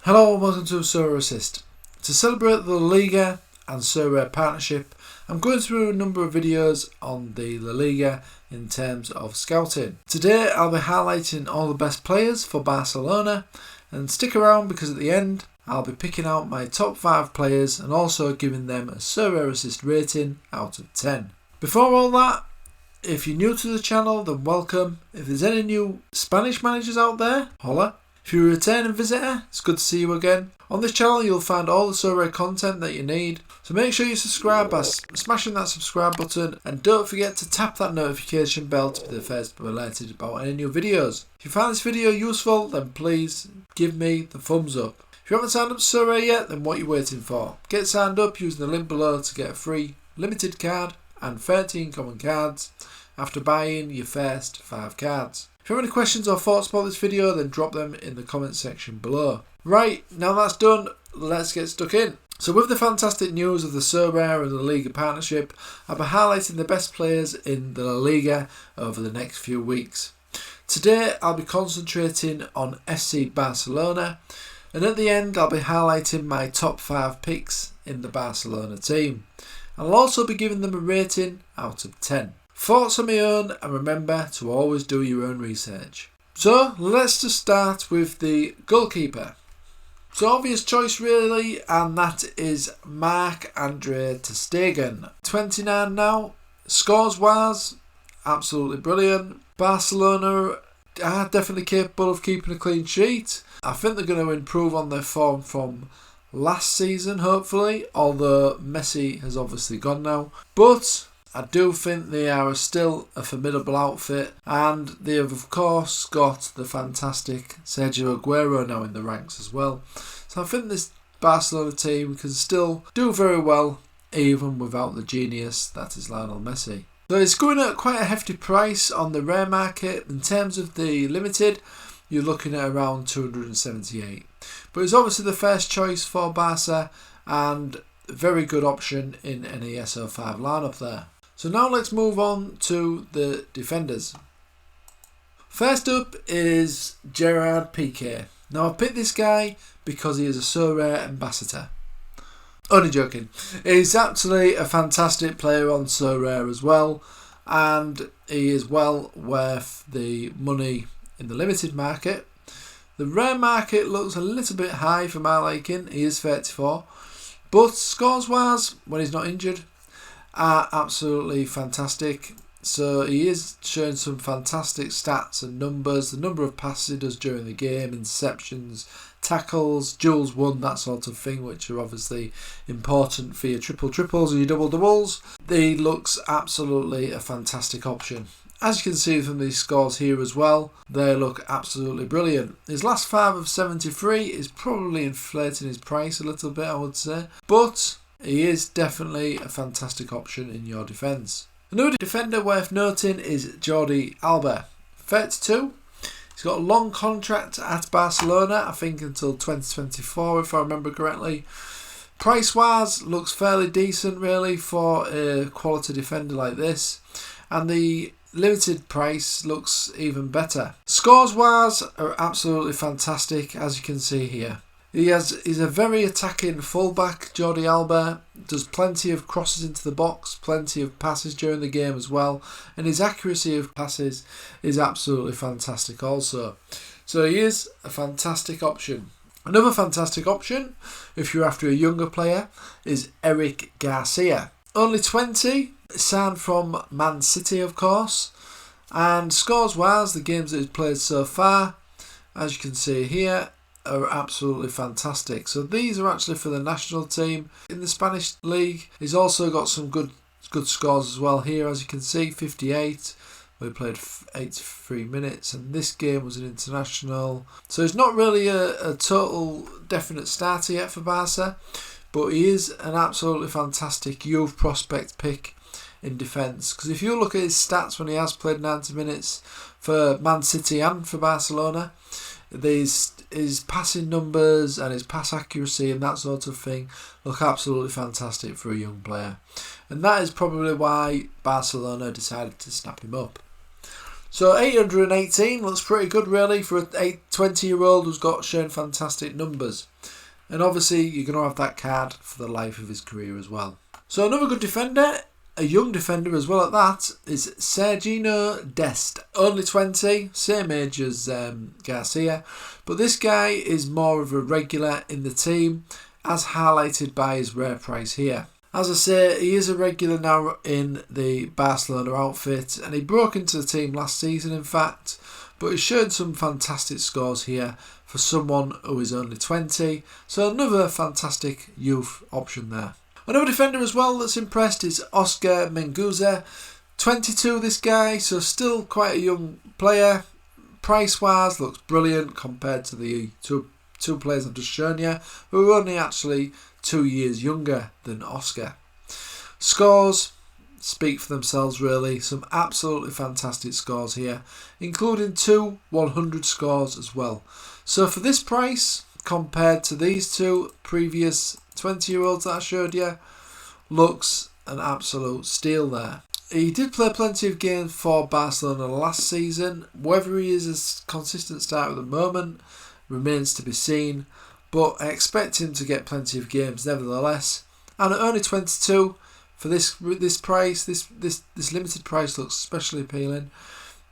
Hello and welcome to Sorare Assist. To celebrate the Liga and Sorare partnership, I'm going through a number of videos on the La Liga in terms of scouting. Today I'll be highlighting all the best players for Barcelona, and stick around because at the end I'll be picking out my top 5 players and also giving them a Sorare Assist rating out of 10. Before all that, if you're new to the channel then welcome. If there's any new Spanish managers out there, holla. If you're a returning visitor, it's good to see you again. On this channel you'll find all the Sorare content that you need, so make sure you subscribe by smashing that subscribe button, and don't forget to tap that notification bell to be the first to be alerted about any new videos. If you find this video useful then please give me the thumbs up. If you haven't signed up to Sorare yet then what are you waiting for? Get signed up using the link below to get a free limited card and 13 common cards after buying your first 5 cards. If you have any questions or thoughts about this video then drop them in the comment section below. Right, now that's done, let's get stuck in. So with the fantastic news of the Sorare and the Liga partnership, I'll be highlighting the best players in the La Liga over the next few weeks. Today I'll be concentrating on FC Barcelona, and at the end I'll be highlighting my top 5 picks in the Barcelona team. I'll also be giving them a rating out of 10. Thoughts on my own, and remember to always do your own research. So let's just start with the goalkeeper. So obvious choice really, and that is Marc-Andre ter Stegen. 29 now, scores wise, absolutely brilliant. Barcelona are definitely capable of keeping a clean sheet. I think they're going to improve on their form from last season hopefully, although Messi has obviously gone now. But I do think they are still a formidable outfit, and they have of course got the fantastic Sergio Aguero now in the ranks as well. So I think this Barcelona team can still do very well even without the genius that is Lionel Messi. So it's going at quite a hefty price on the rare market. In terms of the limited, you're looking at around 278. But it's obviously the first choice for Barca and a very good option in any SO5 lineup there. So now let's move on to the defenders. First up is Gerard Piqué. Now I picked this guy because he is a Sorare ambassador. Only joking. He's actually a fantastic player on Sorare as well, and he is well worth the money in the limited market. The rare market looks a little bit high for my liking. He is 34, but scores wise when he's not injured are absolutely fantastic. So he is showing some fantastic stats and numbers. The number of passes he does during the game, interceptions, tackles, duels won, that sort of thing, which are obviously important for your triples and your doubles. He looks absolutely a fantastic option. As you can see from these scores here as well, they look absolutely brilliant. His last 5 of 73 is probably inflating his price a little bit, I would say, but he is definitely a fantastic option in your defence. Another defender worth noting is Jordi Alba, 32. He's got a long contract at Barcelona, I think until 2024 if I remember correctly. Price wise looks fairly decent really for a quality defender like this, and the limited price looks even better. Scores wise are absolutely fantastic, as you can see here. He's a very attacking fullback, Jordi Alba, does plenty of crosses into the box, plenty of passes during the game as well, and his accuracy of passes is absolutely fantastic also. So he is a fantastic option. Another fantastic option, if you're after a younger player, is Eric Garcia. Only 20, signed from Man City of course, and scores wise, the games that he's played so far, as you can see here, are absolutely fantastic. So these are actually for the national team in the Spanish league. He's also got some good scores as well here, as you can see, 58, where he played 83 minutes, and this game was an international. So he's not really a total definite starter yet for Barca, but he is an absolutely fantastic youth prospect pick in defence, because if you look at his stats when he has played 90 minutes for Man City and for Barcelona, his passing numbers and his pass accuracy and that sort of thing look absolutely fantastic for a young player, and that is probably why Barcelona decided to snap him up. So 818 looks pretty good really for a 20-year-old who's got shown fantastic numbers. And obviously you're going to have that card for the life of his career as well. So another good defender, a young defender as well at that, is Sergio Dest. Only 20, same age as Garcia. But this guy is more of a regular in the team, as highlighted by his rare price here. As I say, he is a regular now in the Barcelona outfit, and he broke into the team last season in fact, but he's shown some fantastic scores here for someone who is only 20, so another fantastic youth option there. Another defender as well that's impressed is Oscar Menguza. 22 this guy, so still quite a young player. Price wise looks brilliant compared to the two players I've just shown you, who are only actually 2 years younger than Oscar. Scores speak for themselves really, some absolutely fantastic scores here, including 2 100 scores as well. So for this price, compared to these two previous 20-year-olds that I showed you, looks an absolute steal there. He did play plenty of games for Barcelona last season. Whether he is a consistent starter at the moment remains to be seen, but I expect him to get plenty of games nevertheless. And at only 22, for this price, this limited price looks especially appealing.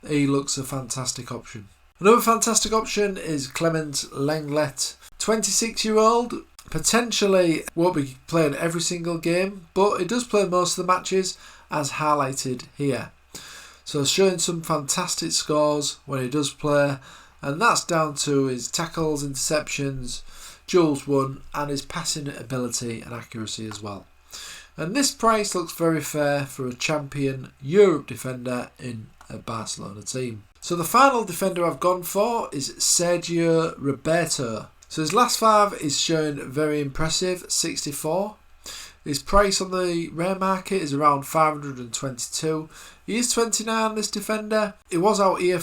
He looks a fantastic option. Another fantastic option is Clement Lenglet, 26-year-old. Potentially won't be playing every single game, but he does play most of the matches, as highlighted here. So showing some fantastic scores when he does play, and that's down to his tackles, interceptions, duels won, and his passing ability and accuracy as well. And this price looks very fair for a champion Europe defender in a Barcelona team. So the final defender I've gone for is Sergio Roberto. So his last 5 is shown very impressive, 64. His price on the rare market is around 522. He is 29, this defender. He was out here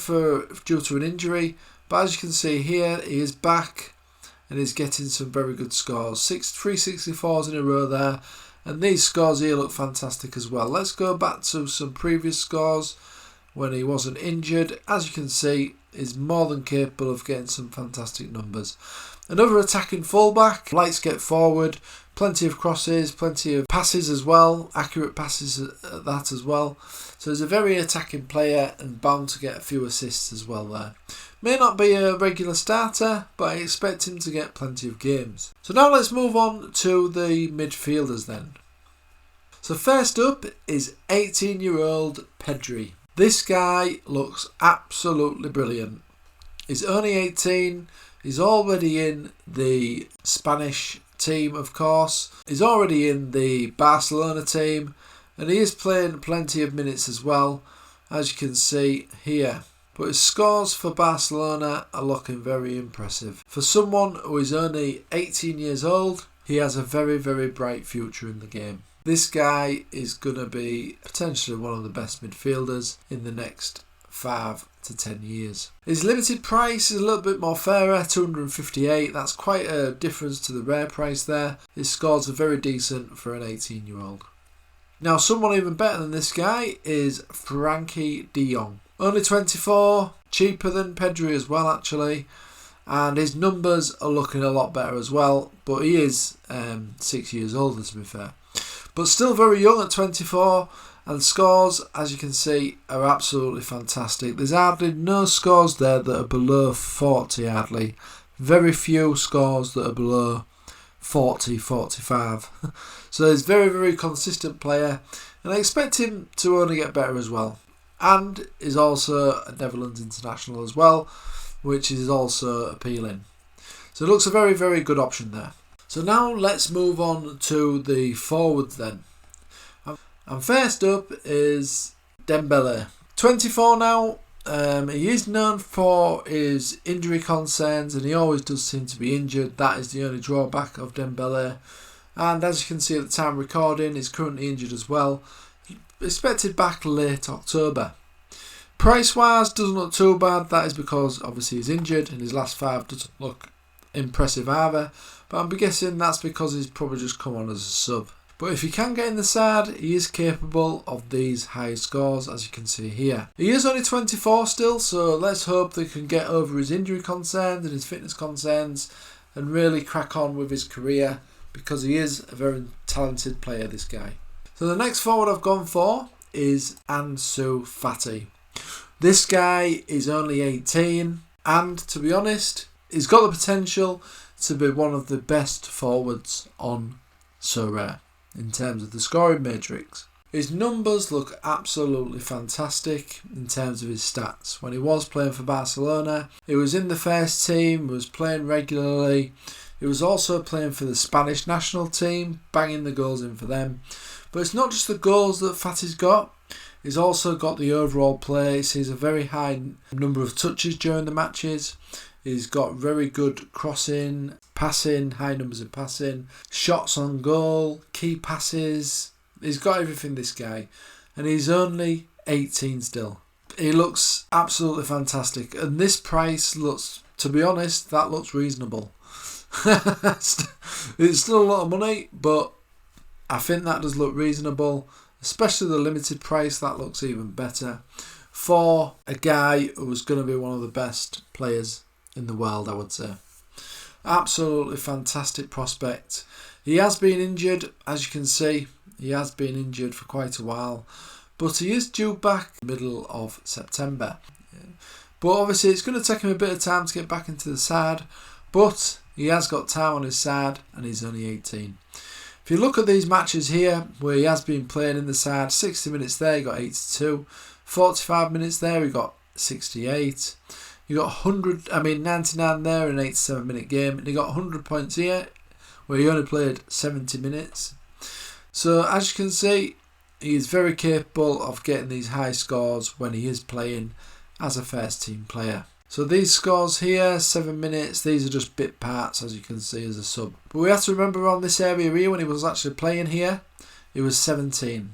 due to an injury, but as you can see here, he is back and is getting some very good scores. 3 64s in a row there, and these scores here look fantastic as well. Let's go back to some previous scores when he wasn't injured. As you can see, he's more than capable of getting some fantastic numbers. Another attacking fullback, likes to get forward, plenty of crosses, plenty of passes as well, accurate passes at that as well. So he's a very attacking player and bound to get a few assists as well there. May not be a regular starter, but I expect him to get plenty of games. So now let's move on to the midfielders then. So first up is 18-year-old Pedri. This guy looks absolutely brilliant. He's only 18, he's already in the Spanish team of course, he's already in the Barcelona team, and he is playing plenty of minutes as well, as you can see here. But his scores for Barcelona are looking very impressive. For someone who is only 18 years old, he has a very, very bright future in the game. This guy is going to be potentially one of the best midfielders in the next 5 to 10 years. His limited price is a little bit more fairer, 258. That's quite a difference to the rare price there. His scores are very decent for an 18-year-old. Now someone even better than this guy is Frankie de Jong. Only 24, cheaper than Pedri as well actually. And his numbers are looking a lot better as well. But he is 6 years older to be fair. But still very young at 24. And scores, as you can see, are absolutely fantastic. There's hardly no scores there that are below 40 hardly. Very few scores that are below 40, 45. So he's a very, very consistent player. And I expect him to only get better as well. And is also a Netherlands international as well, which is also appealing. So it looks a very, very good option there. So now let's move on to the forwards then. And first up is Dembele. 24 now. He is known for his injury concerns, and he always does seem to be injured. That is the only drawback of Dembele. And as you can see at the time recording, he's currently injured as well. Expected back late October. Price wise doesn't look too bad. That is because obviously he's injured and his last 5 doesn't look impressive either. But I'm guessing that's because he's probably just come on as a sub. But if he can get in the side, he is capable of these high scores, as you can see here. He is only 24 still, so let's hope they can get over his injury concerns and his fitness concerns and really crack on with his career, because he is a very talented player, this guy. So the next forward I've gone for is Ansu Fati. This guy is only 18, and to be honest, he's got the potential to be one of the best forwards on Sorare in terms of the scoring matrix. His numbers look absolutely fantastic in terms of his stats. When he was playing for Barcelona, he was in the first team, was playing regularly. He was also playing for the Spanish national team, banging the goals in for them. But it's not just the goals that Fati's got. He's also got the overall play. He sees a very high number of touches during the matches. He's got very good crossing, passing, high numbers of passing, shots on goal, key passes. He's got everything, this guy. And he's only 18 still. He looks absolutely fantastic. And this price looks, to be honest, that looks reasonable. It's still a lot of money, but I think that does look reasonable. Especially the limited price, that looks even better. For a guy who was going to be one of the best players in the world, I would say. Absolutely fantastic prospect. He has been injured, as you can see. He has been injured for quite a while. But he is due back middle of September. But obviously it's going to take him a bit of time to get back into the side. But he has got time on his side and he's only 18. If you look at these matches here where he has been playing in the side, 60 minutes there he got 82. 45 minutes there he got 68. You got 99 there in an 87 minute game, and he got 100 points here where he only played 70 minutes. So as you can see, he is very capable of getting these high scores when he is playing as a first team player. So these scores here, 7 minutes, these are just bit parts, as you can see, as a sub. But we have to remember on this area here, when he was actually playing here, he was 17.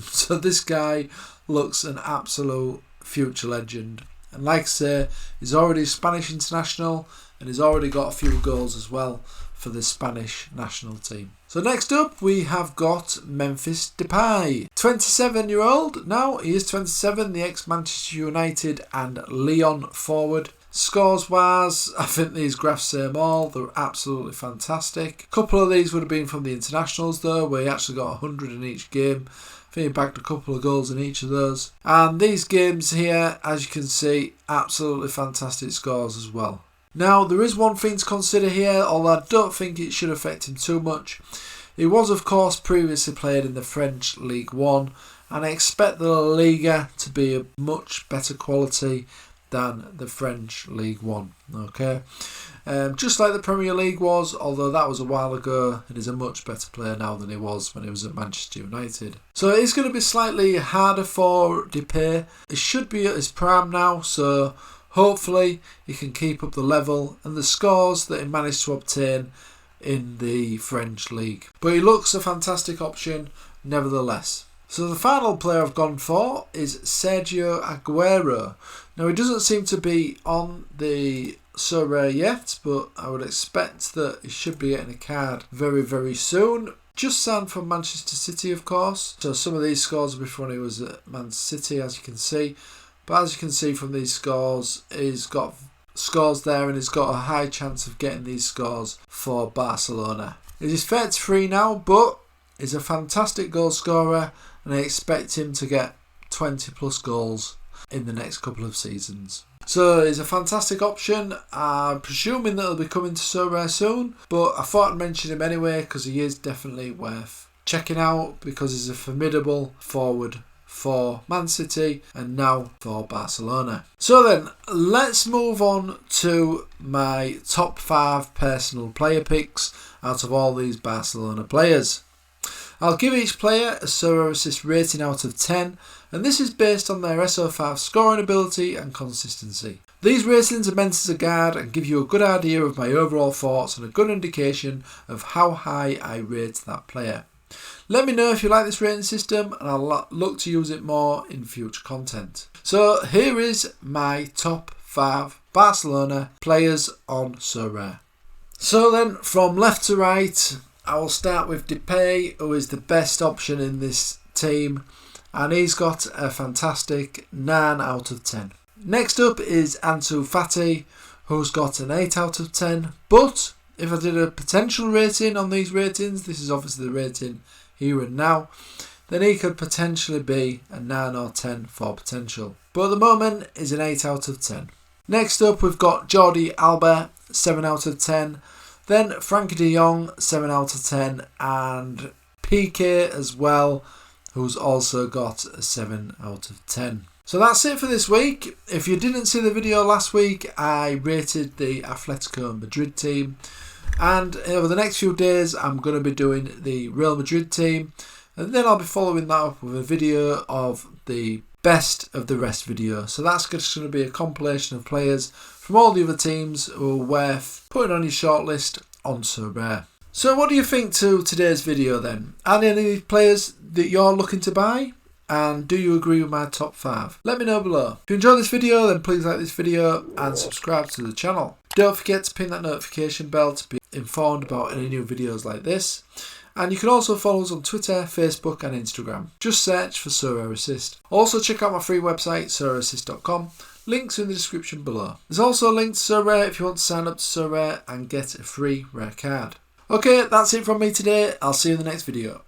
So this guy looks an absolute future legend. And like I say, he's already Spanish international and he's already got a few goals as well for the Spanish national team. So next up we have got Memphis Depay. 27-year-old now, he is 27, the ex-Manchester United and Lyon forward. Scores wise, I think these graphs say them all, they're absolutely fantastic. A couple of these would have been from the internationals though, where he actually got 100 in each game. I think he bagged a couple of goals in each of those. And these games here, as you can see, absolutely fantastic scores as well. Now, there is one thing to consider here, although I don't think it should affect him too much. He was, of course, previously played in the French Ligue 1, and I expect the Liga to be a much better quality than the French Ligue 1. Okay, just like the Premier League was, although that was a while ago, and he's a much better player now than he was when he was at Manchester United. So it is going to be slightly harder for Depay. He should be at his prime now, so hopefully he can keep up the level and the scores that he managed to obtain in the French League. But he looks a fantastic option nevertheless. So the final player I've gone for is Sergio Aguero. Now he doesn't seem to be on the Sorare yet, but I would expect that he should be getting a card very, very soon. Just signed from Manchester City, of course. So some of these scores were before he was at Man City, as you can see. But as you can see from these scores, he's got scores there and he's got a high chance of getting these scores for Barcelona. He's 33 now, but he's a fantastic goal scorer and I expect him to get 20 plus goals in the next couple of seasons. So he's a fantastic option. I'm presuming that he'll be coming to Sorare soon, but I thought I'd mention him anyway because he is definitely worth checking out because he's a formidable forward for Man City and now for Barcelona. So then, let's move on to my top 5 personal player picks out of all these Barcelona players. I'll give each player a Sorare Assist rating out of 10, and this is based on their SO5 scoring ability and consistency. These ratings are meant as a guide and give you a good idea of my overall thoughts and a good indication of how high I rate that player. Let me know if you like this rating system and I'll look to use it more in future content. So here is my top 5 Barcelona players on Sorare. So then, from left to right, I will start with Depay, who is the best option in this team, and he's got a fantastic 9 out of 10. Next up is Ansu Fati, who's got an 8 out of 10, but if I did a potential rating on these ratings, this is obviously the rating here and now, then he could potentially be a 9 or 10 for potential. But at the moment, is an 8 out of 10. Next up, we've got Jordi Alba, 7 out of 10. Then Frankie de Jong, 7 out of 10. And Piqué as well, who's also got a 7 out of 10. So that's it for this week. If you didn't see the video last week, I rated the Atletico Madrid team. And over the next few days, I'm going to be doing the Real Madrid team. And then I'll be following that up with a video of the best of the rest video. So that's just going to be a compilation of players from all the other teams who are worth putting on your shortlist on Sorare. So what do you think to today's video then? Are there any players that you're looking to buy? And do you agree with my top 5? Let me know below. If you enjoyed this video, then please like this video and subscribe to the channel. Don't forget to ping that notification bell to be informed about any new videos like this. And you can also follow us on Twitter, Facebook and Instagram. Just search for Sorare Assist. Also check out my free website, sorareassist.com. Links in the description below. There's also a link to Sorare if you want to sign up to Sorare and get a free rare card. Okay, that's it from me today. I'll see you in the next video.